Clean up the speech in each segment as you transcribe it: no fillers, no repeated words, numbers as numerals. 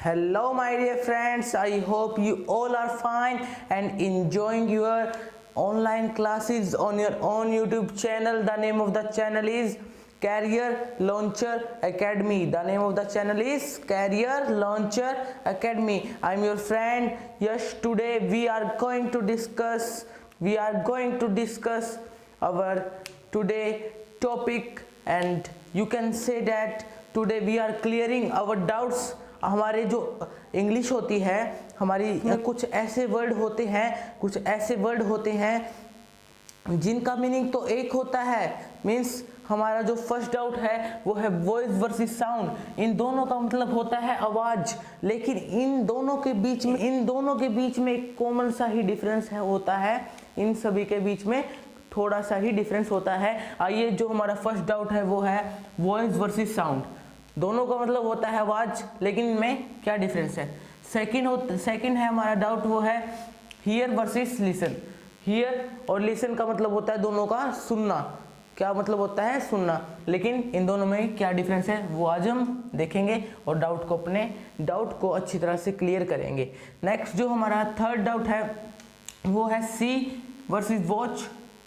Hello my dear friends, I hope you all are fine and enjoying your online classes on your own YouTube channel. The name of the channel is Career Launcher Academy. The name of the channel is Career Launcher Academy. I am your friend Yash. Today we are going to discuss our today topic, and you can say that today we are clearing our doubts. हमारे जो English होती है हमारी कुछ ऐसे word होते हैं जिनका मीनिंग तो एक होता है। मीन्स हमारा जो फर्स्ट डाउट है वो है वॉइस वर्सेस साउंड। इन दोनों का मतलब होता है आवाज, लेकिन इन दोनों के बीच में एक कॉमन सा ही डिफरेंस होता है। इन सभी के बीच में थोड़ा सा ही डिफरेंस होता है। आइए, जो हमारा फर्स्ट डाउट है वो है वॉइस वर्सेस साउंड। दोनों का मतलब होता है आवाज, लेकिन इनमें क्या डिफरेंस है। सेकंड है हमारा डाउट, वो है हियर वर्सेस लिसन। हियर और लिसन का मतलब होता है दोनों का सुनना। क्या मतलब होता है? सुनना। लेकिन इन दोनों में क्या डिफरेंस है वो आज हम देखेंगे और अपने डाउट को अच्छी तरह से क्लियर करेंगे। नेक्स्ट जो हमारा थर्ड डाउट है वो है see versus watch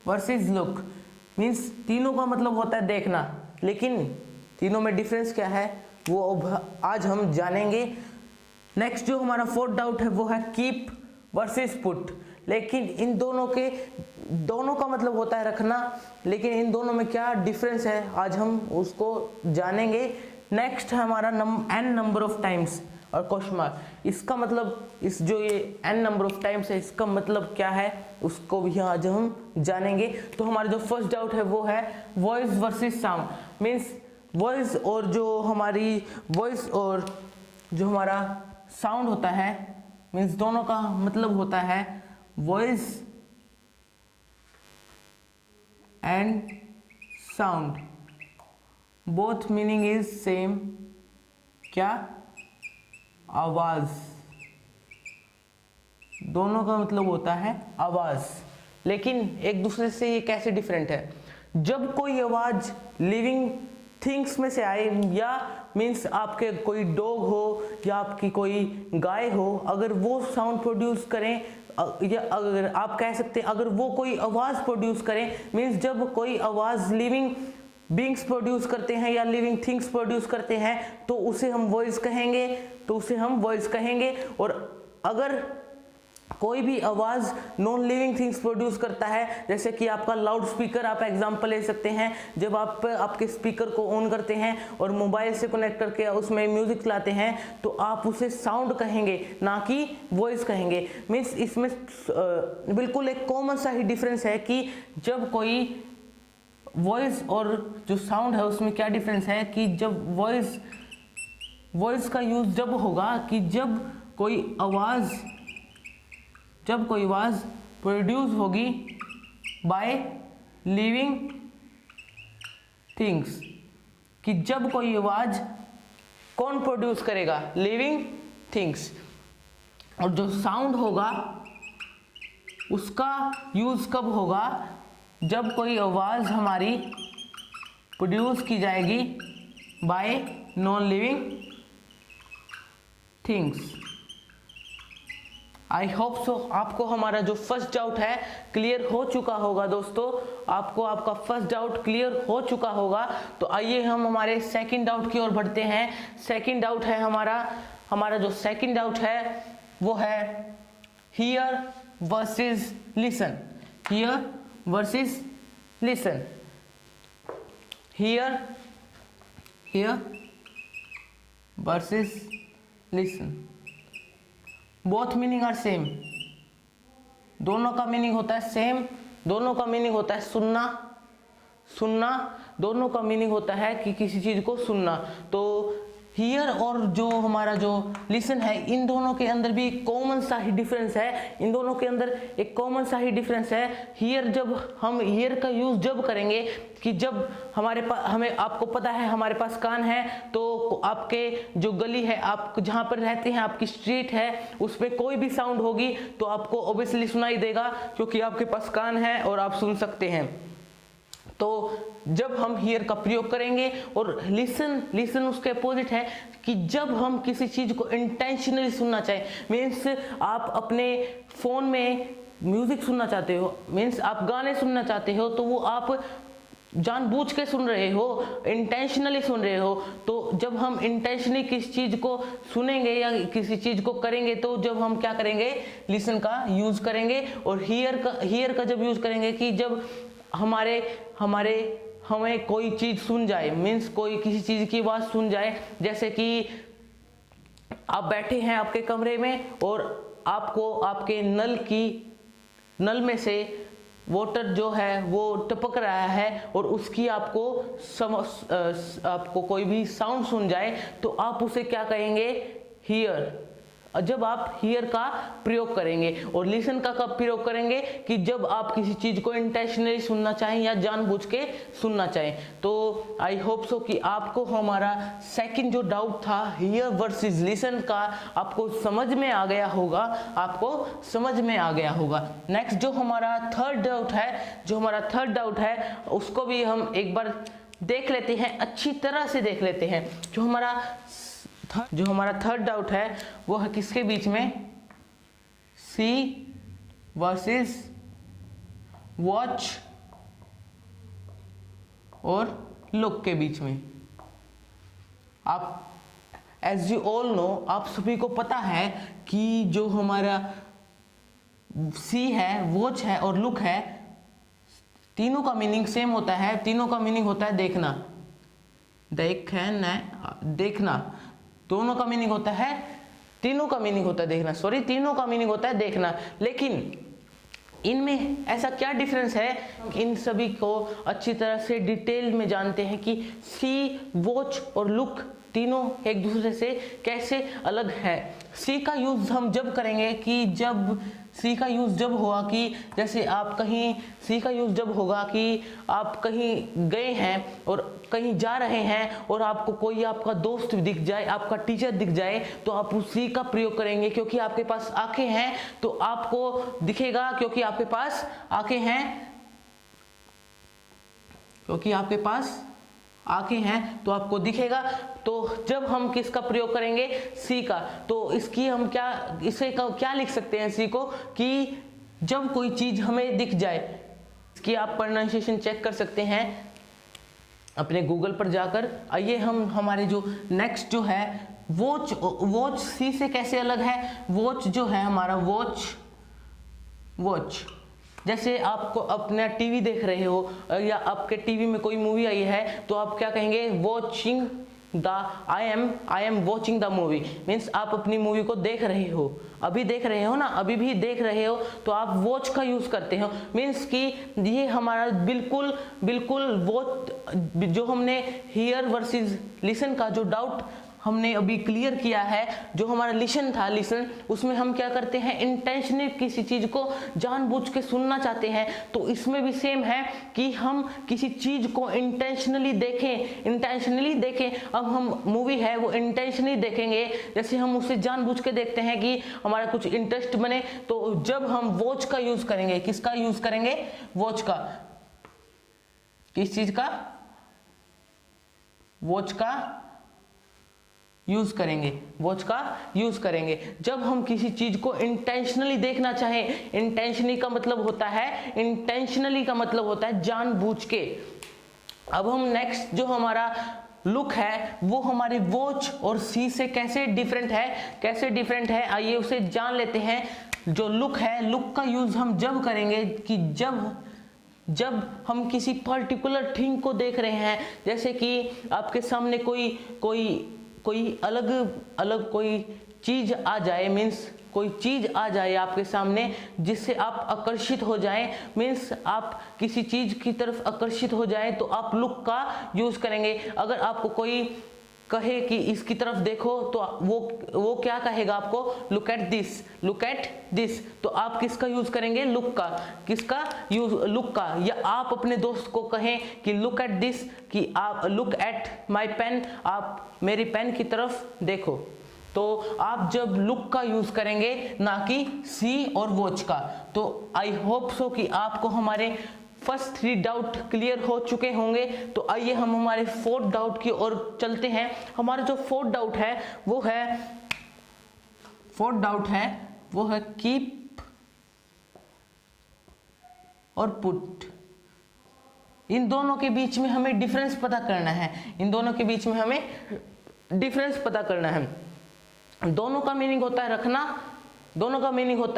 versus look. Means तीनों का मतलब होता है देखना, लेकिन तीनों में डिफरेंस क्या है वो अब आज हम जानेंगे। नेक्स्ट जो हमारा फोर्थ डाउट है वो है कीप वर्सेस पुट। लेकिन इन दोनों का मतलब होता है रखना, लेकिन इन दोनों में क्या डिफरेंस है आज हम उसको जानेंगे। नेक्स्ट है हमारा n नंबर ऑफ टाइम्स और क्वेश्चन मार्क। इसका मतलब ये n नंबर ऑफ टाइम्स है, इसका मतलब क्या है उसको भी आज हम जानेंगे। तो हमारा जो फर्स्ट डाउट है वो है voice versus sound. Means voice और जो हमारा साउंड होता है, मीन्स दोनों का मतलब होता है voice and sound, both meaning is same. क्या? आवाज। दोनों का मतलब होता है आवाज, लेकिन एक दूसरे से ये कैसे डिफरेंट है। जब कोई आवाज लिविंग थिंग्स में से आए, या मीन्स आपके कोई डॉग हो या आपकी कोई गाय हो, अगर वो साउंड प्रोड्यूस करें, या अगर आप कह सकते हैं अगर वो कोई आवाज प्रोड्यूस करें, मीन्स जब कोई आवाज लिविंग बींग्स प्रोड्यूस करते हैं या लिविंग थिंग्स प्रोड्यूस करते हैं तो उसे हम वॉइस कहेंगे। और अगर कोई भी आवाज नॉन लिविंग थिंग्स प्रोड्यूस करता है, जैसे कि आपका लाउड स्पीकर, आप एग्जांपल ले सकते हैं। जब आप आपके स्पीकर को ऑन करते हैं और मोबाइल से कनेक्ट करके उसमें म्यूजिक चलाते हैं तो आप उसे साउंड कहेंगे, ना कि वॉइस कहेंगे। मीन्स इसमें बिल्कुल एक कॉमन सा ही डिफरेंस है कि जब कोई वॉइस और जो साउंड है उसमें क्या डिफरेंस है कि जब वॉइस का यूज जब होगा कि जब कोई आवाज प्रोड्यूस होगी बाय लिविंग थिंग्स। कि जब कोई आवाज कौन प्रोड्यूस करेगा? Living things. और जो साउंड होगा उसका यूज कब होगा? जब कोई आवाज हमारी प्रोड्यूस की जाएगी bye non living things. I hope so आपको हमारा जो फर्स्ट डाउट है क्लियर हो चुका होगा। दोस्तों, आपको आपका फर्स्ट डाउट क्लियर हो चुका होगा। तो आइए हम हमारे सेकंड डाउट की ओर बढ़ते हैं। सेकंड डाउट है हमारा जो सेकंड डाउट है वो है hear versus listen. Hear versus listen. Hear versus listen. Both meaning are same. दोनों का मीनिंग होता है सेम। दोनों का मीनिंग होता है सुनना। दोनों का मीनिंग होता है कि किसी चीज को सुनना। तो हियर और जो हमारा जो लिसन है, इन दोनों के अंदर भी कॉमन सा ही डिफरेंस है। इन दोनों के अंदर एक कॉमन सा ही डिफरेंस है। हियर का यूज जब करेंगे कि जब आपको पता है हमारे पास कान है, तो आपके जो गली है, आप जहां पर रहते हैं, आपकी स्ट्रीट है, उसमें कोई भी साउंड होगी तो आपको ऑब्वियसली सुनाई देगा, क्योंकि आपके पास कान है और आप सुन सकते हैं। तो जब हम हियर का प्रयोग करेंगे, और लिसन उसके अपोजिट है कि जब हम किसी चीज को इंटेंशनली सुनना चाहें, मीन्स आप अपने फोन में म्यूजिक सुनना चाहते हो, मीन्स आप गाने सुनना चाहते हो, तो वो आप जानबूझ के सुन रहे हो, इंटेंशनली सुन रहे हो। तो जब हम इंटेंशनली किसी चीज को सुनेंगे या किसी चीज को करेंगे, तो जब हम क्या करेंगे, लिसन का यूज करेंगे। और हियर का जब यूज करेंगे कि जब हमें कोई चीज सुन जाए, मीन्स कोई किसी चीज की आवाज सुन जाए, जैसे कि आप बैठे हैं आपके कमरे में और आपको आपके नल में से वाटर जो है वो टपक रहा है, और उसकी आपको कोई भी साउंड सुन जाए, तो आप उसे क्या कहेंगे, हियर। जब आप हियर का प्रयोग करेंगे। और लिसन का कब प्रयोग करेंगे, कि जब आप किसी चीज को इंटेंशनली सुनना चाहें या जानबूझ के सुनना चाहें। तो आई होप सो कि आपको हमारा सेकंड जो डाउट था हियर वर्सेस लिसन का, आपको समझ में आ गया होगा। नेक्स्ट जो हमारा थर्ड डाउट है उसको भी हम एक बार देख लेते हैं, अच्छी तरह से देख लेते हैं। जो हमारा थर्ड डाउट है वो है किसके बीच में, सी वर्सेस वॉच और लुक के बीच में। आप एज यू ऑल नो, आप सभी को पता है कि जो हमारा सी है, वॉच है और लुक है, तीनों का मीनिंग सेम होता है। तीनों का मीनिंग होता है देखना, देखना। दोनों का मीनिंग होता है, तीनों का मीनिंग होता है देखना, तीनों का मीनिंग होता है देखना। लेकिन इनमें ऐसा क्या डिफरेंस है, इन सभी को अच्छी तरह से डिटेल में जानते हैं कि सी, वॉच और लुक तीनों एक दूसरे से कैसे अलग है। सी का यूज हम जब करेंगे कि जब सी का यूज जब होगा कि जैसे आप कहीं, सी का यूज जब होगा कि आप कहीं गए हैं और कहीं जा रहे हैं और आपको कोई आपका दोस्त दिख जाए, आपका टीचर दिख जाए, तो आप उस सी का प्रयोग करेंगे क्योंकि आपके पास आंखें हैं तो आपको दिखेगा, क्योंकि आपके पास आंखें हैं, क्योंकि आपके पास आंखें हैं तो आपको दिखेगा। तो जब हम किसका प्रयोग करेंगे, सी का, तो इसकी हम क्या लिख सकते हैं सी को, कि जब कोई चीज हमें दिख जाए, इसकी आप प्रोनाउंसिएशन चेक कर सकते हैं अपने गूगल पर जाकर। आइए हम हमारे जो नेक्स्ट जो है वॉच सी से कैसे अलग है। वॉच जो है हमारा वॉच जैसे आपको अपना टीवी देख रहे हो या आपके टीवी में कोई मूवी आई है तो आप क्या कहेंगे, watching the I am watching the movie, means आप अपनी मूवी को देख रहे हो, अभी देख रहे हो ना, अभी भी देख रहे हो, तो आप वॉच का यूज करते हो। मीन्स कि ये हमारा बिल्कुल वॉच जो हमने हियर वर्सेस लिसन का जो डाउट हमने अभी क्लियर किया है, जो हमारा लिसन उसमें हम क्या करते हैं, इंटेंशनली किसी चीज को जानबूझ के सुनना चाहते हैं। तो इसमें भी सेम है कि हम किसी चीज को इंटेंशनली देखें। अब हम मूवी है वो इंटेंशनली देखेंगे, जैसे हम उसे जानबूझ के देखते हैं कि हमारा कुछ इंटरेस्ट बने। तो जब हम वॉच का यूज करेंगे, किसका यूज करेंगे, वॉच का, किस चीज का, वॉच का यूज करेंगे, वॉच का यूज करेंगे। जब हम किसी चीज को इंटेंशनली देखना चाहें, इंटेंशनली का मतलब होता है जानबूझ के। अब हम नेक्स्ट जो हमारा लुक है वो हमारे वॉच और सी से कैसे डिफरेंट है, आइए उसे जान लेते हैं। जो लुक है, लुक का यूज हम जब करेंगे कि जब हम किसी पर्टिकुलर थिंग को देख रहे हैं, जैसे कि आपके सामने कोई अलग कोई चीज आ जाए, मीन्स कोई चीज आ जाए आपके सामने जिससे आप आकर्षित हो जाएं, मीन्स आप किसी चीज की तरफ आकर्षित हो जाएं, तो आप लुक का यूज करेंगे। अगर आपको कोई कहे कि इसकी तरफ देखो तो वो क्या कहेगा आपको, लुक एट दिस, तो आप किसका यूज करेंगे, लुक का। किसका यूज, लुक का। या आप अपने दोस्त को कहें कि लुक एट दिस, कि आप लुक एट माई पेन, आप मेरी पेन की तरफ देखो। तो आप जब लुक का यूज करेंगे ना कि सी और वॉच का। तो आई होप सो कि आपको हमारे फर्स्ट 3 डाउट क्लियर हो चुके होंगे। तो आइए हम हमारे 4th डाउट की ओर चलते हैं। हमारा जो 4th डाउट है वो है कीप और पुट। इन दोनों के बीच में हमें डिफरेंस पता करना है। दोनों का मीनिंग होता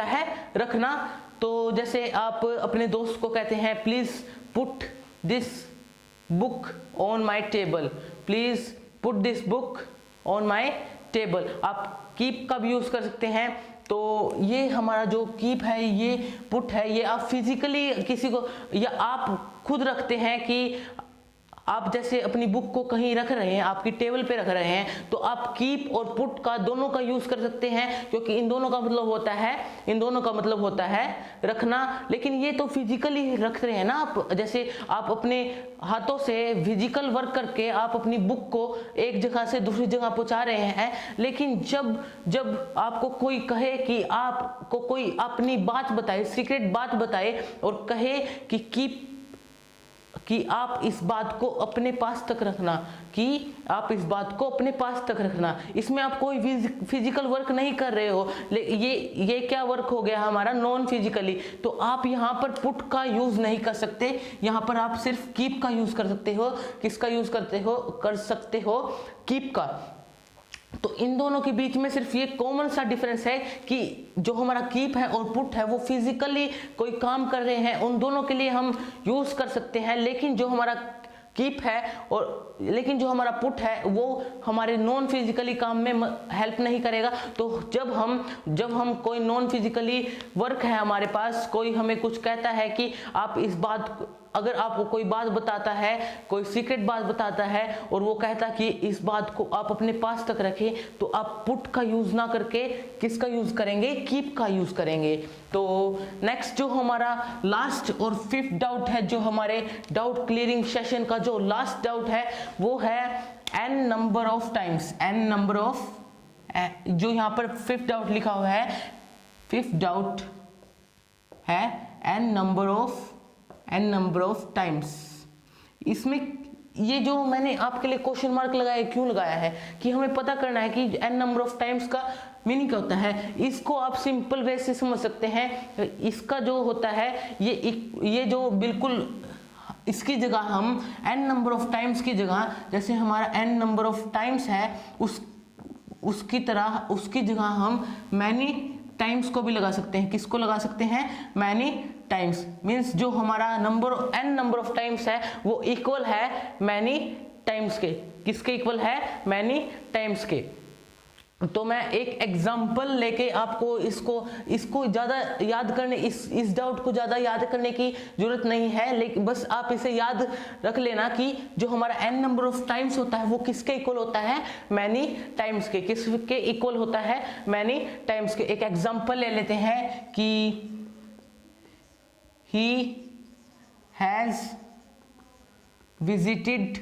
है रखना। तो जैसे आप अपने दोस्त को कहते हैं please put this book on my table, please put this book on my table. आप कीप का भी यूज कर सकते हैं। तो ये हमारा जो कीप है, ये पुट है, ये आप फिजिकली किसी को या आप खुद रखते हैं कि आप जैसे अपनी बुक को कहीं रख रहे हैं, आपकी टेबल पे रख रहे हैं, तो आप कीप और पुट का दोनों का यूज कर सकते हैं, क्योंकि इन दोनों का मतलब होता है रखना। लेकिन ये तो फिजिकली रख रहे हैं ना आप, जैसे आप अपने हाथों से फिजिकल वर्क करके आप अपनी बुक को एक जगह से दूसरी जगह पहुंचा रहे हैं। लेकिन जब आपको कोई कहे कि आपको कोई अपनी बात बताए, सीक्रेट बात बताए और कहे कि आप इस बात को अपने पास तक रखना, इसमें आप कोई फिजिकल वर्क नहीं कर रहे हो। ये क्या वर्क हो गया हमारा, नॉन फिजिकली। तो आप यहाँ पर पुट का यूज नहीं कर सकते, यहाँ पर आप सिर्फ कीप का यूज कर सकते हो। किसका यूज कर सकते हो? कीप का। तो इन दोनों के बीच में सिर्फ ये कॉमन सा डिफरेंस है कि जो हमारा कीप है और पुट है वो फिजिकली कोई काम कर रहे हैं, उन दोनों के लिए हम यूज कर सकते हैं। लेकिन जो हमारा पुट है वो हमारे नॉन फिजिकली काम में हेल्प नहीं करेगा। तो जब हम कोई नॉन फिजिकली वर्क है हमारे पास, कोई हमें कुछ कहता है कि आप इस बात, अगर आपको कोई बात बताता है, कोई सीक्रेट बात बताता है और वो कहता कि इस बात को आप अपने पास तक रखें, तो आप पुट का यूज ना करके किसका यूज करेंगे? कीप का यूज करेंगे। तो नेक्स्ट जो हमारा लास्ट और 5th डाउट है, जो हमारे डाउट क्लियरिंग सेशन का जो लास्ट डाउट है वो है n नंबर ऑफ टाइम्स। जो यहाँ पर 5th डाउट लिखा हुआ है, 5th डाउट है n नंबर ऑफ टाइम्स। इसमें ये जो मैंने आपके लिए क्वेश्चन मार्क लगाया, क्यों लगाया है कि हमें पता करना है कि n नंबर ऑफ टाइम्स का मीनिंग क्या होता है। इसको आप सिंपल वे से समझ सकते हैं। इसका जो होता है ये जो बिल्कुल, इसकी जगह हम n नंबर ऑफ टाइम्स की जगह, जैसे हमारा n नंबर ऑफ टाइम्स है उसकी जगह हम मैनी टाइम्स को भी लगा सकते हैं। किसको लगा सकते हैं? Many times. मीन्स जो हमारा n नंबर ऑफ टाइम्स है वो इक्वल है मैनी टाइम्स के। किसके इक्वल है? मैनी टाइम्स के। तो मैं एक एग्जांपल लेके आपको इसको ज्यादा याद करने, इस डाउट को ज्यादा याद करने की जरूरत नहीं है, लेकिन बस आप इसे याद रख लेना कि जो हमारा n नंबर ऑफ टाइम्स होता है वो किसके इक्वल होता है? मैनी टाइम्स के। किसके इक्वल होता है? मैनी टाइम्स के। एक एग्जांपल ले लेते हैं कि he has visited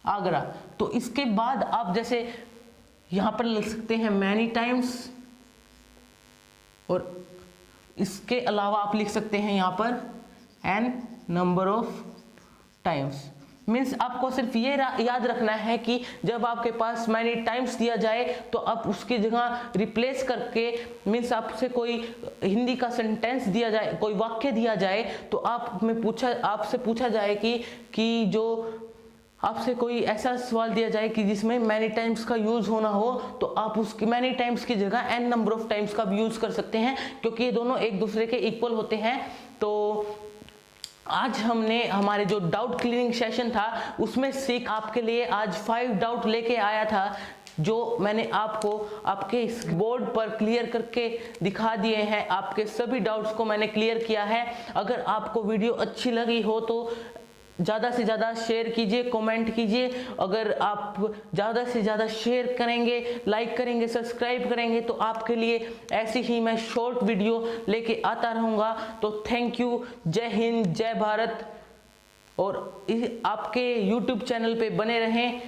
आगरा। तो इसके बाद आप जैसे यहां पर लिख सकते हैं मैनी टाइम्स, और इसके अलावा आप लिख सकते हैं यहां पर n number of times. Means आपको सिर्फ ये याद रखना है कि जब आपके पास मैनी टाइम्स दिया जाए तो आप उसकी जगह रिप्लेस करके, मीन्स आपसे कोई हिंदी का सेंटेंस दिया जाए, कोई वाक्य दिया जाए, तो आपसे पूछा जाए कि जो आपसे कोई ऐसा सवाल दिया जाए कि जिसमें मैनी टाइम्स का यूज होना हो, तो आप उसकी मैनी टाइम्स की जगह n नंबर ऑफ टाइम्स का भी यूज कर सकते हैं, क्योंकि ये दोनों एक दूसरे के इक्वल होते हैं। तो आज हमने हमारे जो डाउट क्लियरिंग सेशन था उसमें सीख आपके लिए आज 5 डाउट लेके आया था, जो मैंने आपको आपके इस बोर्ड पर क्लियर करके दिखा दिए हैं। आपके सभी डाउट्स को मैंने क्लियर किया है। अगर आपको वीडियो अच्छी लगी हो तो ज़्यादा से ज़्यादा शेयर कीजिए, कमेंट कीजिए। अगर आप ज़्यादा से ज़्यादा शेयर करेंगे, लाइक करेंगे, सब्सक्राइब करेंगे तो आपके लिए ऐसी ही मैं शॉर्ट वीडियो लेके आता रहूँगा। तो थैंक यू। जय हिंद, जय भारत। और आपके YouTube चैनल पे बने रहें,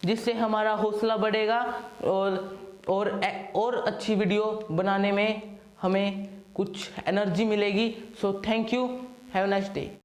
जिससे हमारा हौसला बढ़ेगा और अच्छी वीडियो बनाने में हमें कुछ एनर्जी मिलेगी। So thank you. Have a nice day.